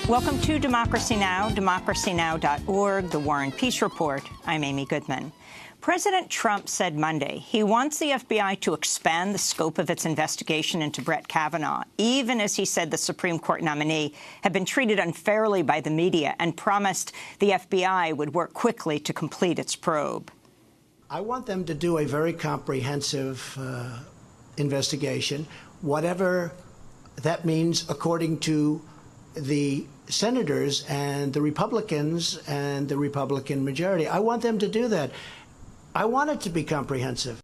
Welcome to Democracy Now!, democracynow.org, The War and Peace Report. I'm Amy Goodman. President Trump said Monday he wants the FBI to expand the scope of its investigation into Brett Kavanaugh, even as he said the Supreme Court nominee had been treated unfairly by the media and promised the FBI would work quickly to complete its probe. I want them to do a very comprehensive investigation, whatever that means according to the senators and the Republicans and the Republican majority. I want them to do that. I want it to be comprehensive.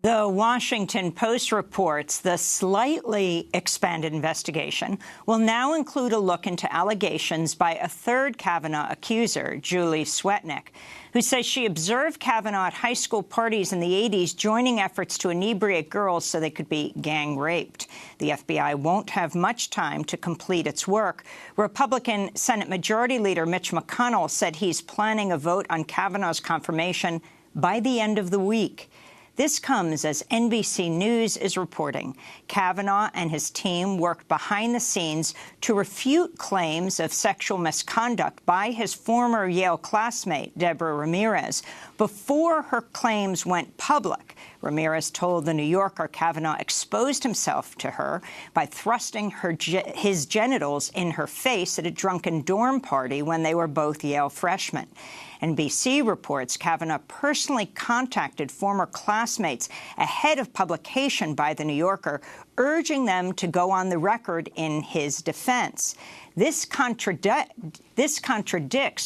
The Washington Post reports the slightly expanded investigation will now include a look into allegations by a third Kavanaugh accuser, Julie Swetnick, who says she observed Kavanaugh at high school parties in the 80s, joining efforts to inebriate girls so they could be gang raped. The FBI won't have much time to complete its work. Republican Senate Majority Leader Mitch McConnell said he's planning a vote on Kavanaugh's confirmation by the end of the week. This comes as NBC News is reporting Kavanaugh and his team worked behind the scenes to refute claims of sexual misconduct by his former Yale classmate, Deborah Ramirez, before her claims went public. Ramirez told The New Yorker Kavanaugh exposed himself to her by thrusting his genitals in her face at a drunken dorm party when they were both Yale freshmen. NBC reports Kavanaugh personally contacted former classmates ahead of publication by The New Yorker, urging them to go on the record in his defense. This contradicts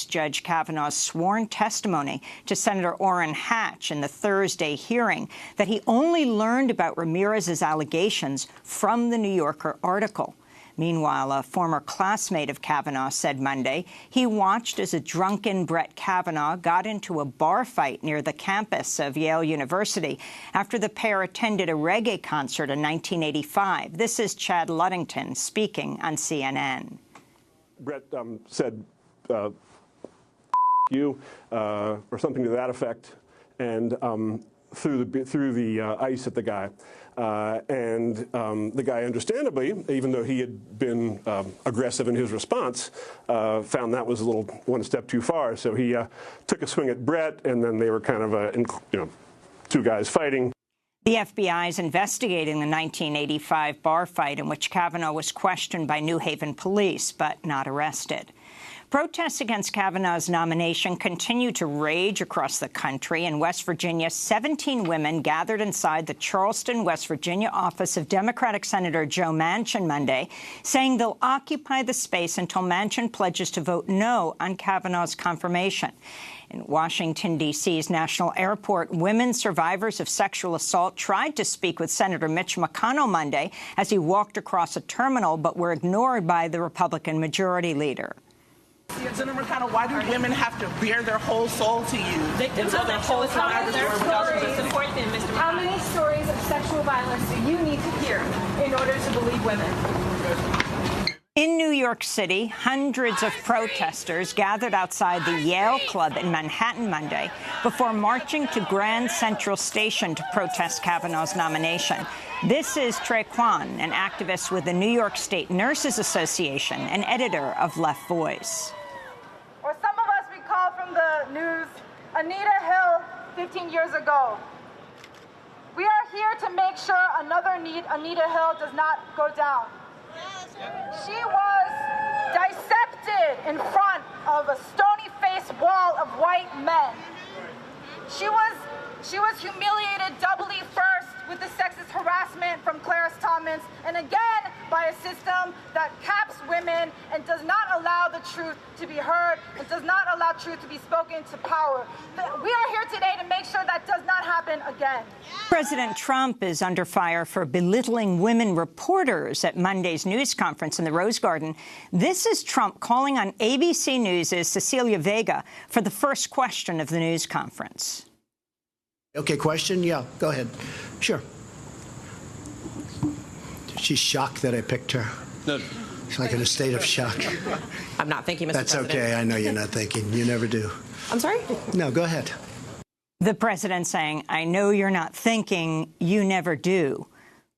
Judge Kavanaugh's sworn testimony to Senator Orrin Hatch in the Thursday hearing that he only learned about Ramirez's allegations from The New Yorker article. Meanwhile, a former classmate of Kavanaugh said Monday he watched as a drunken Brett Kavanaugh got into a bar fight near the campus of Yale University after the pair attended a reggae concert in 1985. This is Chad Ludington speaking on CNN. Brett said, you, or something to that effect, and threw the ice at the guy. The guy, understandably, even though he had been aggressive in his response, found that was a little one step too far. So he took a swing at Brett, and then they were kind of, two guys fighting. The FBI is investigating the 1985 bar fight in which Kavanaugh was questioned by New Haven police, but not arrested. Protests against Kavanaugh's nomination continue to rage across the country. In West Virginia, 17 women gathered inside the Charleston, West Virginia office of Democratic Senator Joe Manchin Monday, saying they'll occupy the space until Manchin pledges to vote no on Kavanaugh's confirmation. In Washington, D.C.'s National Airport, women survivors of sexual assault tried to speak with Senator Mitch McConnell Monday as he walked across a terminal, but were ignored by the Republican Majority Leader. Senator McConnell, why do women have to bare their whole soul to you? Victims of sexual assault support them, Mr. How many stories of sexual violence do you need to hear in order to believe women? In New York City, hundreds of protesters gathered outside the Yale Club in Manhattan Monday before marching to Grand Central Station to protest Kavanaugh's nomination. This is Trey Kwan, an activist with the New York State Nurses Association and editor of Left Voice. Or some of us recall from the news Anita Hill 15 years ago. We are here to make sure another Anita Hill does not go down. She was dissected in front of a stony-faced wall of white men. She was humiliated doubly, first with the sexist harassment from Clarence Thomas, and again by a system that caps women and does not allow the truth to be heard and does not allow truth to be spoken to power. We are here today to make sure that does not happen again. President Trump is under fire for belittling women reporters at Monday's news conference in the Rose Garden. This is Trump calling on ABC News' Cecilia Vega for the first question of the news conference. Okay, question? Yeah, go ahead. Sure. She's shocked that I picked her. No. She's like in a state of shock. I'm not thinking, Mr. That's President. okay. I know you're not thinking. You never do. I'm sorry? No, go ahead. The president saying, I know you're not thinking, you never do.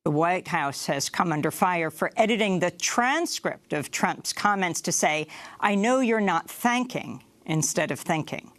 The White House has come under fire for editing the transcript of Trump's comments to say, "I know you're not thanking," instead of thinking.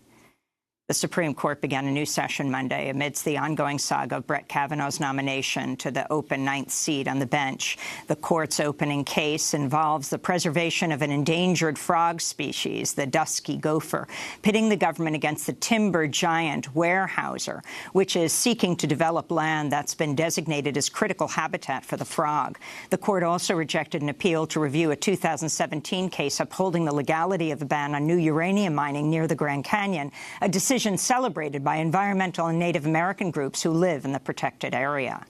The Supreme Court began a new session Monday amidst the ongoing saga of Brett Kavanaugh's nomination to the open 9th seat on the bench. The court's opening case involves the preservation of an endangered frog species, the dusky gopher, pitting the government against the timber giant Weyerhaeuser, which is seeking to develop land that's been designated as critical habitat for the frog. The court also rejected an appeal to review a 2017 case upholding the legality of a ban on new uranium mining near the Grand Canyon, a decision celebrated by environmental and Native American groups who live in the protected area.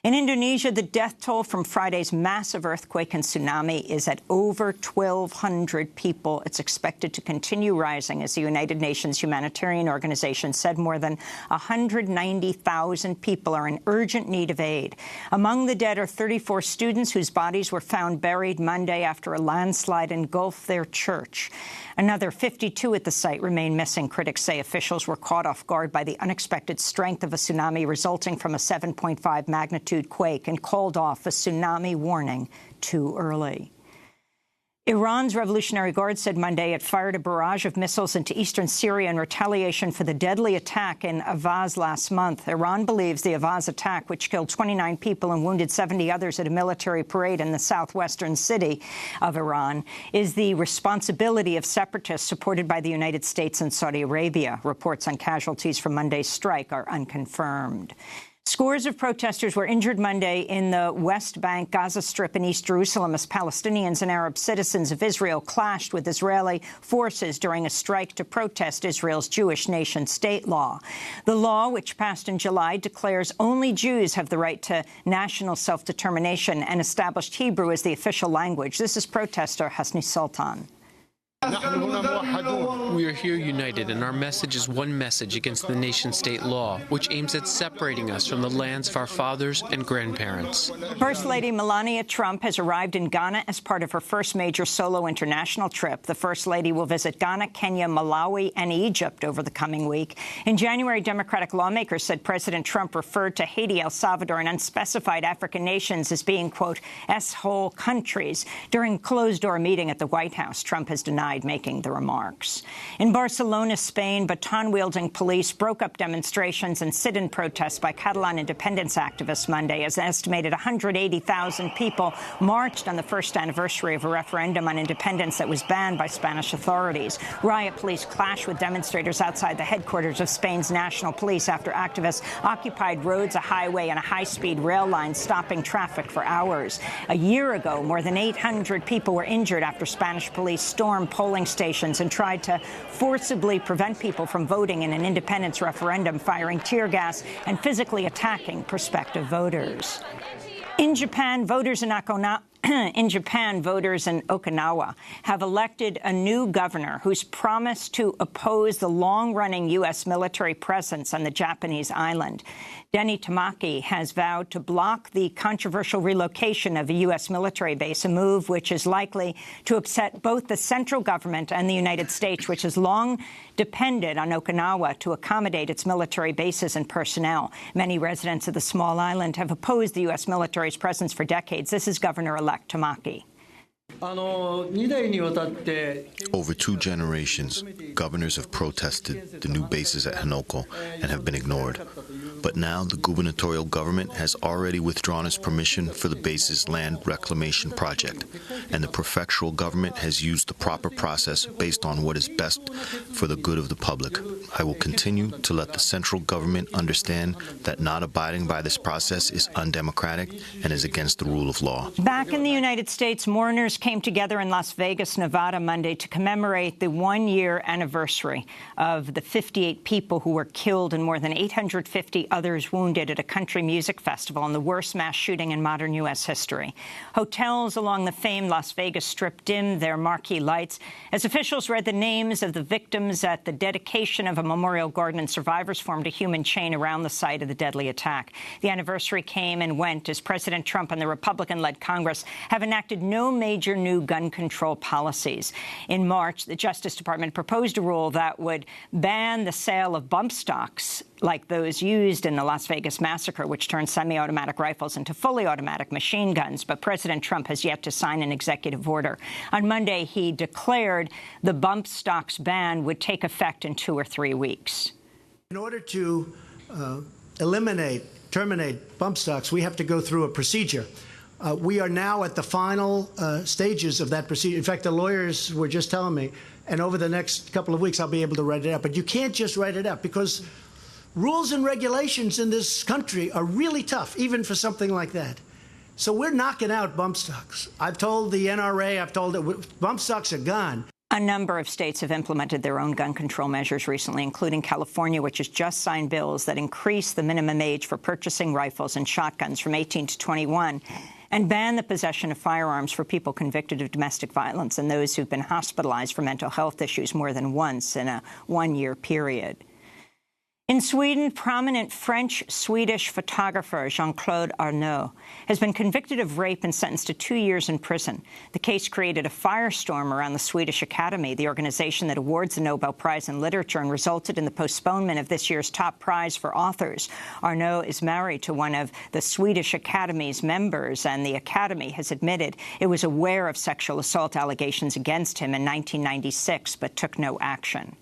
In Indonesia, the death toll from Friday's massive earthquake and tsunami is at over 1,200 people. It's expected to continue rising as the United Nations humanitarian organization said more than 190,000 people are in urgent need of aid. Among the dead are 34 students whose bodies were found buried Monday after a landslide engulfed their church. Another 52 at the site remain missing. Critics say officials were caught off guard by the unexpected strength of a tsunami resulting from a 7.5 magnitude quake and called off a tsunami warning too early. Iran's Revolutionary Guard said Monday it fired a barrage of missiles into eastern Syria in retaliation for the deadly attack in Avaz last month. Iran believes the Avaz attack, which killed 29 people and wounded 70 others at a military parade in the southwestern city of Iran, is the responsibility of separatists supported by the United States and Saudi Arabia. Reports on casualties from Monday's strike are unconfirmed. Scores of protesters were injured Monday in the West Bank, Gaza Strip, and East Jerusalem as Palestinians and Arab citizens of Israel clashed with Israeli forces during a strike to protest Israel's Jewish nation-state law. The law, which passed in July, declares only Jews have the right to national self-determination and established Hebrew as the official language. This is protester Hasni Sultan. We are here united, and our message is one message against the nation-state law, which aims at separating us from the lands of our fathers and grandparents. First Lady Melania Trump has arrived in Ghana as part of her first major solo international trip. The First Lady will visit Ghana, Kenya, Malawi, and Egypt over the coming week. In January, Democratic lawmakers said President Trump referred to Haiti, El Salvador, and unspecified African nations as being, quote, S-hole countries. During a closed-door meeting at the White House, Trump has denied making the remarks. In Barcelona, Spain, baton-wielding police broke up demonstrations and sit-in protests by Catalan independence activists Monday as an estimated 180,000 people marched on the first anniversary of a referendum on independence that was banned by Spanish authorities. Riot police clashed with demonstrators outside the headquarters of Spain's national police after activists occupied roads, a highway, and a high-speed rail line, stopping traffic for hours. A year ago, more than 800 people were injured after Spanish police stormed polling stations and tried to forcibly prevent people from voting in an independence referendum, firing tear gas and physically attacking prospective voters. In Japan, voters in Okinawa have elected a new governor who's promised to oppose the long-running U.S. military presence on the Japanese island. Denny Tamaki has vowed to block the controversial relocation of a U.S. military base, a move which is likely to upset both the central government and the United States, which has long depended on Okinawa to accommodate its military bases and personnel. Many residents of the small island have opposed the U.S. military's presence for decades. This is Governor-elect Tamaki. Over 2 generations, governors have protested the new bases at Hanoko and have been ignored. But now the gubernatorial government has already withdrawn its permission for the base's land reclamation project, and the prefectural government has used the proper process based on what is best for the good of the public. I will continue to let the central government understand that not abiding by this process is undemocratic and is against the rule of law. Back in the United States, mourners came together in Las Vegas, Nevada, Monday to commemorate the one-year anniversary of the 58 people who were killed and more than 850 others wounded at a country music festival in the worst mass shooting in modern U.S. history. Hotels along the famed Las Vegas Strip dimmed their marquee lights as officials read the names of the victims at the dedication of a memorial garden, and survivors formed a human chain around the site of the deadly attack. The anniversary came and went as President Trump and the Republican-led Congress have enacted no major new gun control policies. In March, the Justice Department proposed a rule that would ban the sale of bump stocks like those used used in the Las Vegas massacre, which turned semi-automatic rifles into fully automatic machine guns. But President Trump has yet to sign an executive order. On Monday, he declared the bump stocks ban would take effect in 2 or 3 weeks. In order to terminate bump stocks, we have to go through a procedure. We are now at the final stages of that procedure. In fact, the lawyers were just telling me, and over the next couple of weeks, I'll be able to write it out. But you can't just write it out, because rules and regulations in this country are really tough, even for something like that. So we're knocking out bump stocks. I've told the NRA, I've told it, bump stocks are gone. A number of states have implemented their own gun control measures recently, including California, which has just signed bills that increase the minimum age for purchasing rifles and shotguns from 18 to 21 and ban the possession of firearms for people convicted of domestic violence and those who've been hospitalized for mental health issues more than once in a one-year period. In Sweden, prominent French-Swedish photographer Jean-Claude Arnault has been convicted of rape and sentenced to 2 years in prison. The case created a firestorm around the Swedish Academy, the organization that awards the Nobel Prize in Literature, and resulted in the postponement of this year's top prize for authors. Arnault is married to one of the Swedish Academy's members, and the Academy has admitted it was aware of sexual assault allegations against him in 1996, but took no action.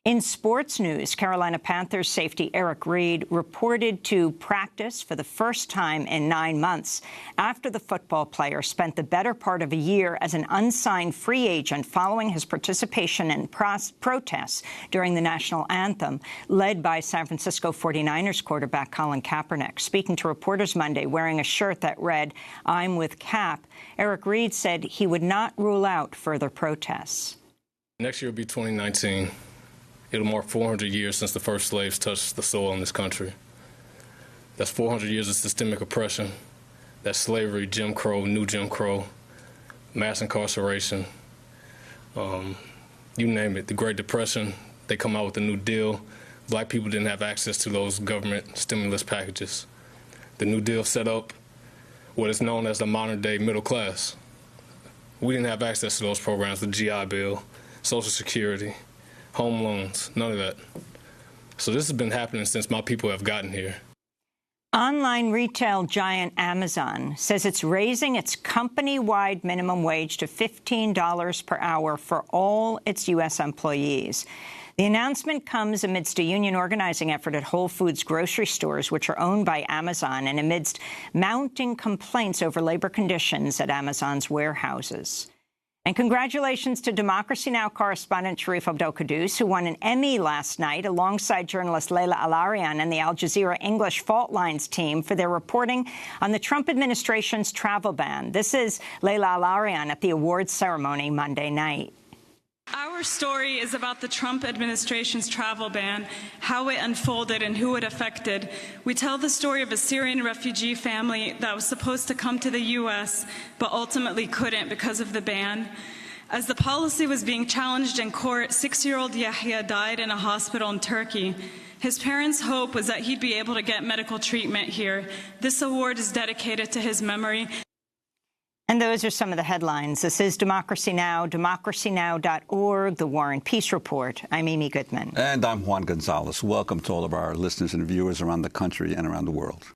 In sports news, Carolina Panthers safety Reid reported to practice for the first time in 9 months after the football player spent the better part of a year as an unsigned free agent following his participation in protests during the national anthem, led by San Francisco 49ers quarterback Colin Kaepernick. Speaking to reporters Monday wearing a shirt that read, "I'm with Cap," Reid said he would not rule out further protests. Next year will be 2019. It'll mark 400 years since the first slaves touched the soil in this country. That's 400 years of systemic oppression. That's slavery, Jim Crow, new Jim Crow, mass incarceration, you name it. The Great Depression, they come out with a New Deal. Black people didn't have access to those government stimulus packages. The New Deal set up what is known as the modern-day middle class. We didn't have access to those programs, the GI Bill, Social Security, home loans, none of that. So this has been happening since my people have gotten here. Online retail giant Amazon says it's raising its company-wide minimum wage to $15 per hour for all its U.S. employees. The announcement comes amidst a union organizing effort at Whole Foods grocery stores, which are owned by Amazon, and amidst mounting complaints over labor conditions at Amazon's warehouses. And congratulations to Democracy Now! Correspondent Sharif Abdel-Quddus, who won an Emmy last night alongside journalist Layla Al-Arian and the Al Jazeera English Fault Lines team for their reporting on the Trump administration's travel ban. This is Layla Al-Arian at the awards ceremony Monday night. Our story is about the Trump administration's travel ban, how it unfolded and who it affected. We tell the story of a Syrian refugee family that was supposed to come to the U.S. but ultimately couldn't because of the ban. As the policy was being challenged in court, 6-year-old Yahya died in a hospital in Turkey. His parents' hope was that he'd be able to get medical treatment here. This award is dedicated to his memory. And those are some of the headlines. This is Democracy Now!, democracynow.org, The War and Peace Report. I'm Amy Goodman. And I'm Juan Gonzalez. Welcome to all of our listeners and viewers around the country and around the world.